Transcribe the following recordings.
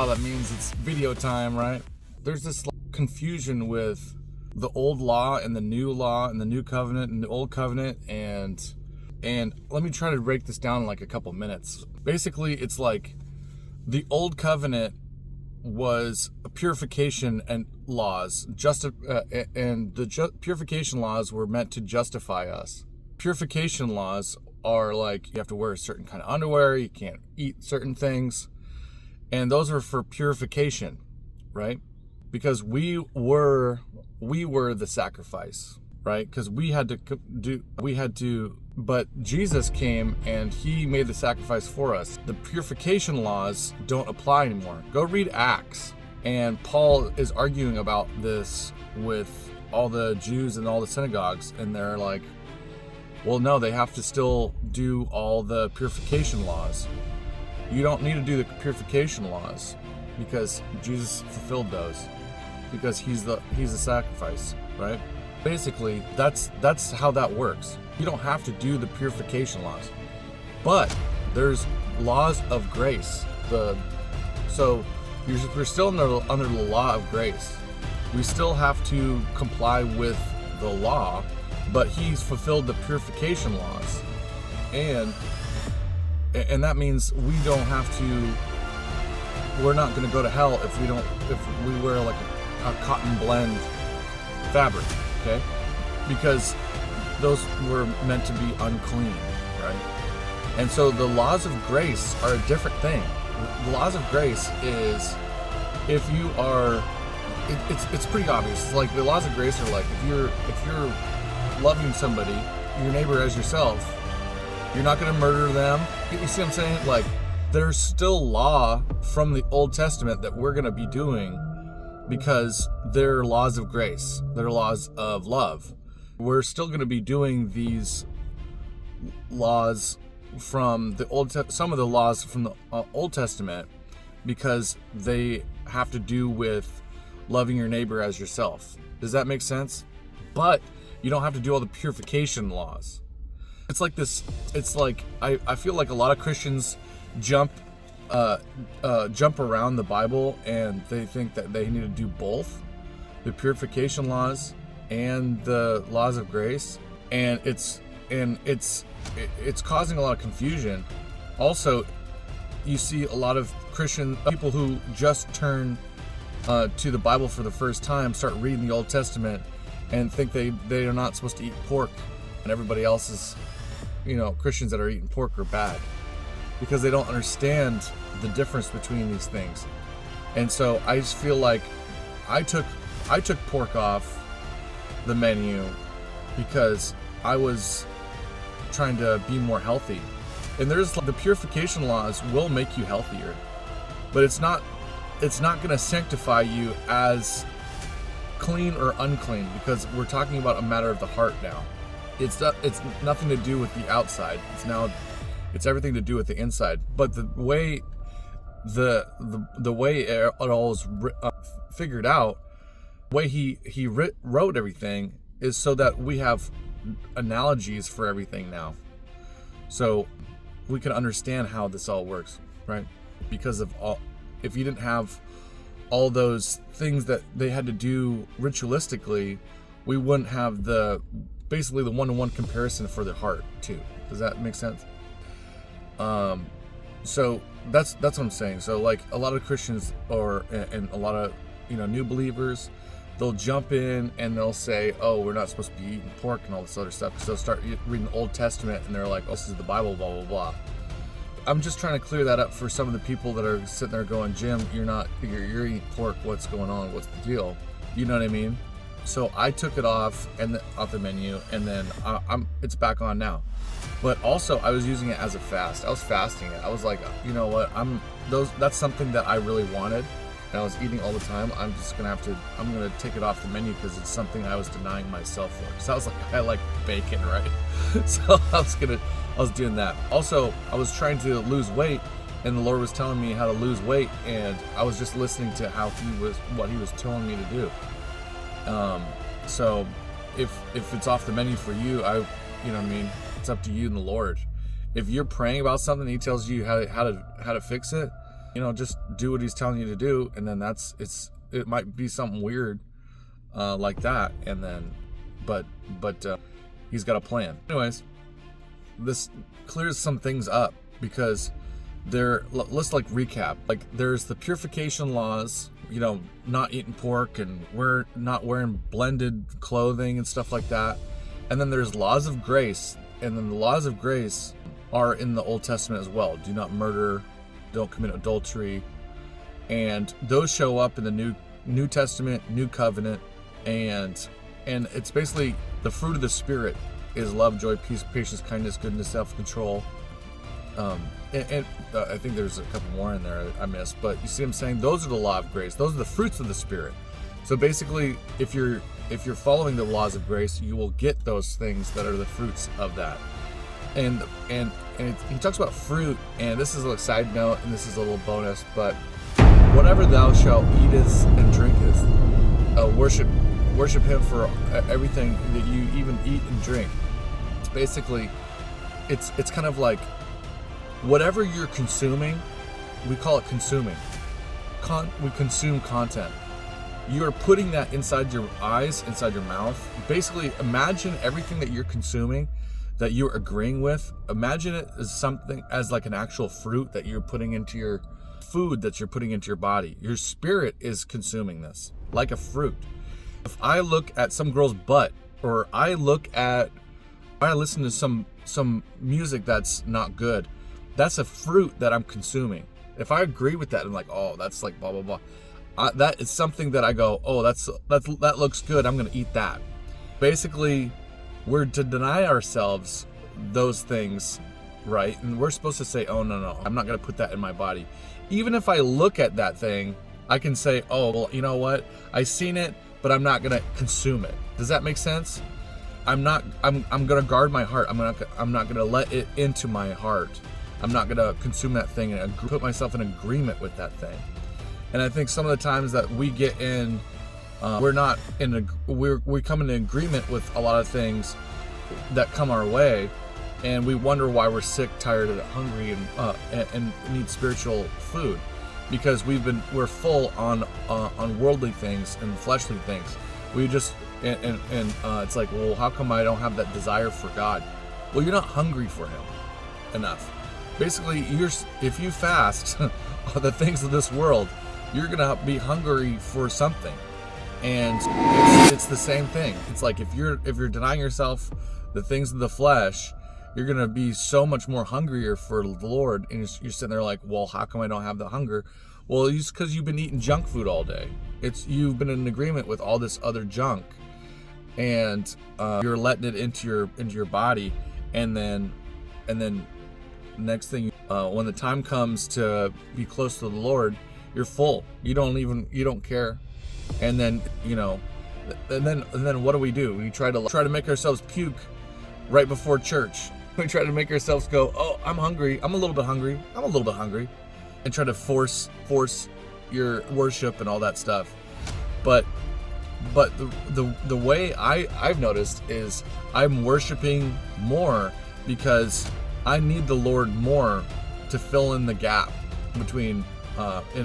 that means it's video time, right? There's this confusion with the old law and the new covenant and the old covenant, and let me try to break this down in like a couple minutes. Basically, it's like the old covenant was a purification and laws, purification laws were meant to justify us. Purification laws are like you have to wear a certain kind of underwear, you can't eat certain things, and those are for purification, right? Because we were the sacrifice, right? Because but Jesus came and he made the sacrifice for us. The purification laws don't apply anymore. Go read Acts, and Paul is arguing about this with all the Jews and all the synagogues, and they're like, well, no, they have to still do all the purification laws. You don't need to do the purification laws because Jesus fulfilled those, because he's the sacrifice, right? Basically, that's how that works. You don't have to do the purification laws, but there's laws of grace. So we're still under the law of grace. We still have to comply with the law, but he's fulfilled the purification laws, and that means we don't have to. We're not going to go to hell if we wear like a cotton blend fabric, okay? Because those were meant to be unclean, right? And so the laws of grace are a different thing. The laws of grace is if you are, it's pretty obvious. It's like the laws of grace are like if you're loving somebody, your neighbor as yourself, you're not going to murder them. You see what I'm saying? Like there's still law from the Old Testament that we're going to be doing because they're laws of grace. They're laws of love. We're still going to be doing these laws from the some of the laws from the Old Testament because they have to do with loving your neighbor as yourself. Does that make sense? But you don't have to do all the purification laws. It's like this. It's like I feel like a lot of Christians jump around the Bible, and they think that they need to do both the purification laws and the laws of grace, and it's causing a lot of confusion. Also, you see a lot of Christian people who just turn to the Bible for the first time, start reading the Old Testament, and think they are not supposed to eat pork, and everybody else is, Christians that are eating pork are bad, because they don't understand the difference between these things. And so I just feel like I took pork off the menu because I was trying to be more healthy. And there's the purification laws will make you healthier, but it's not going to sanctify you as clean or unclean, because we're talking about a matter of the heart now. It's nothing to do with the outside. It's everything to do with the inside. But the way the way it all is figured out, the way he wrote everything is so that we have analogies for everything now, so we can understand how this all works, right? Because of if you didn't have all those things that they had to do ritualistically, we wouldn't have basically the one-to-one comparison for the heart too. Does that make sense? So that's what I'm saying. So like a lot of Christians and a lot of new believers, they'll jump in and they'll say, oh, we're not supposed to be eating pork and all this other stuff, because they'll start reading the Old Testament and they're like, oh, this is the Bible, blah blah blah. I'm just trying to clear that up for some of the people that are sitting there going, Jim, you're eating pork, what's going on, what's the deal? You know what I mean? So I took it off the menu, and then it's back on now. But also I was using it as a fast. I was fasting it. I was like, you know what? That's something that I really wanted, and I was eating all the time. I'm gonna take it off the menu because it's something I was denying myself for. So I was like, I like bacon, right? So I was doing that. Also, I was trying to lose weight, and the Lord was telling me how to lose weight, and I was just listening to what he was telling me to do. So if it's off the menu for you, you know what I mean? It's up to you and the Lord. If you're praying about something, he tells you how to fix it, just do what he's telling you to do, and then it might be something weird like that, and then but he's got a plan. Anyways, this clears some things up, because let's like recap. Like, there's the purification laws, not eating pork, and we're not wearing blended clothing and stuff like that. And then there's laws of grace, and then the laws of grace are in the Old Testament as well. Do not murder, don't commit adultery, and those show up in the New Testament, New Covenant, and it's basically the fruit of the Spirit is love, joy, peace, patience, kindness, goodness, self-control. And I think there's a couple more in there I missed, but you see what I'm saying? Those are the law of grace. Those are the fruits of the Spirit. So basically, if you're following the laws of grace, you will get those things that are the fruits of that. And he talks about fruit, and this is a side note, and this is a little bonus, but whatever thou shalt eatest and drinkest, worship him for everything that you even eat and drink. It's basically, it's kind of like whatever you're consuming, we call it consuming. We consume content. You are putting that inside your eyes, inside your mouth. Basically, imagine everything that you're consuming, that you're agreeing with. Imagine it as like an actual fruit that you're putting into your food, that you're putting into your body. Your spirit is consuming this like a fruit. If I look at some girl's butt, or I listen to some music that's not good, that's a fruit that I'm consuming. If I agree with that, I'm like, oh, that's like blah blah blah. That is something that I go, oh, that looks good, I'm gonna eat that. Basically, we're to deny ourselves those things, right? And we're supposed to say, oh no, I'm not gonna put that in my body. Even if I look at that thing, I can say, oh, well, you know what? I seen it, but I'm not gonna consume it. Does that make sense? I'm gonna guard my heart. I'm not gonna let it into my heart. I'm not gonna consume that thing and put myself in agreement with that thing. And I think some of the times that we get in, we come into agreement with a lot of things that come our way, and we wonder why we're sick, tired, and hungry, and need spiritual food, because we're full on worldly things and fleshly things. We just it's like, well, how come I don't have that desire for God? Well, you're not hungry for Him enough. Basically, if you fast the things of this world, you're gonna be hungry for something, and it's the same thing. It's like if you're denying yourself the things of the flesh, you're gonna be so much more hungrier for the Lord, and you're sitting there like, well, how come I don't have the hunger? Well, it's because you've been eating junk food all day. You've been in agreement with all this other junk, and you're letting it into your body, and then next thing, when the time comes to be close to the Lord, you're full. You don't care. And then and then what do? We try to make ourselves puke right before church. We try to make ourselves go, oh, I'm hungry. I'm a little bit hungry. And try to force your worship and all that stuff. But the way I've noticed is I'm worshiping more because I need the Lord more to fill in the gap between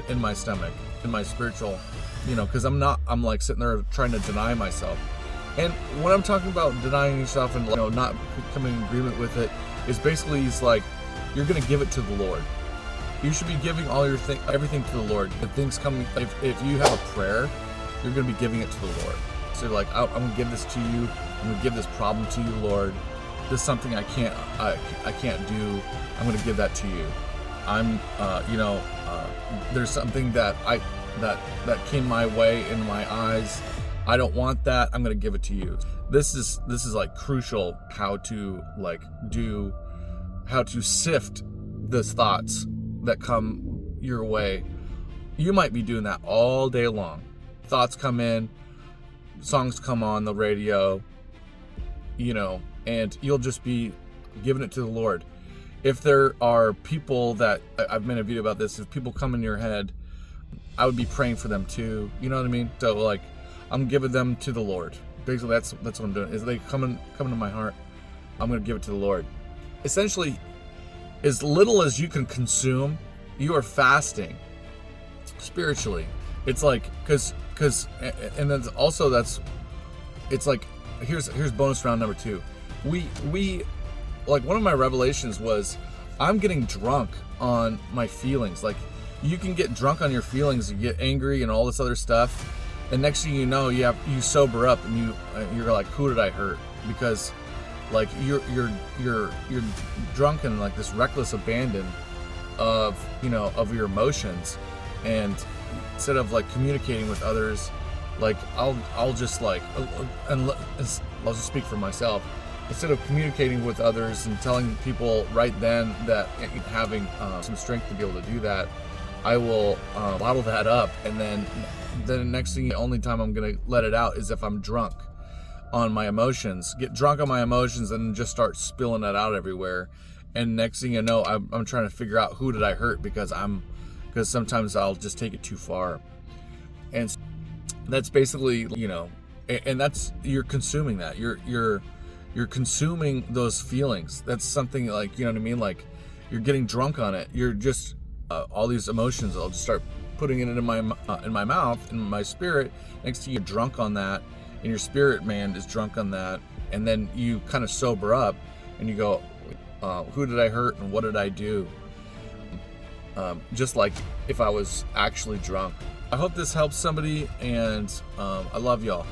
in my stomach, in my spiritual, because I'm like sitting there trying to deny myself. And when I'm talking about denying yourself and not coming in agreement with it, is basically it's like you're gonna give it to the Lord. You should be giving all your everything to the Lord. If things come, if you have a prayer, you're gonna be giving it to the Lord. So you're like, I'm gonna give this to you. I'm gonna give this problem to you, Lord. This is something I can't do. I'm gonna give that to you. There's something that came my way in my eyes. I don't want that. I'm gonna give it to you. This is like crucial how to sift the thoughts that come your way. You might be doing that all day long. Thoughts come in, songs come on the radio, and you'll just be giving it to the Lord. If there are people that, I've made a video about this, if people come in your head, I would be praying for them too. You know what I mean? So like, I'm giving them to the Lord. Basically, that's what I'm doing. Is they come to my heart, I'm going to give it to the Lord. Essentially, as little as you can consume you are fasting spiritually. It's like, and then also it's like, here's bonus round number 2. We like, one of my revelations was I'm getting drunk on my feelings. Like, you can get drunk on your feelings, you get angry and all this other stuff, and next thing you know, you sober up and you're like, who did I hurt? Because like you're drunk in like this reckless abandon of your emotions, and instead of like communicating with others, like I'll just like, and I'll just speak for myself. Instead of communicating with others and telling people right then that having some strength to be able to do that, I will bottle that up, and then the next thing, the only time I'm gonna let it out is if I'm drunk on my emotions. Get drunk on my emotions and just start spilling that out everywhere. And next thing you know, I'm trying to figure out who did I hurt, because sometimes I'll just take it too far. And that's basically, and that's, you're consuming that. You're consuming those feelings. That's something like, you know what I mean? Like, you're getting drunk on it. You're just all these emotions. I'll just start putting it in my mouth, in my spirit. Next thing you're drunk on that, and your spirit man is drunk on that, and then you kind of sober up and you go, who did I hurt and what did I do? Just like if I was actually drunk. I hope this helps somebody, and I love y'all.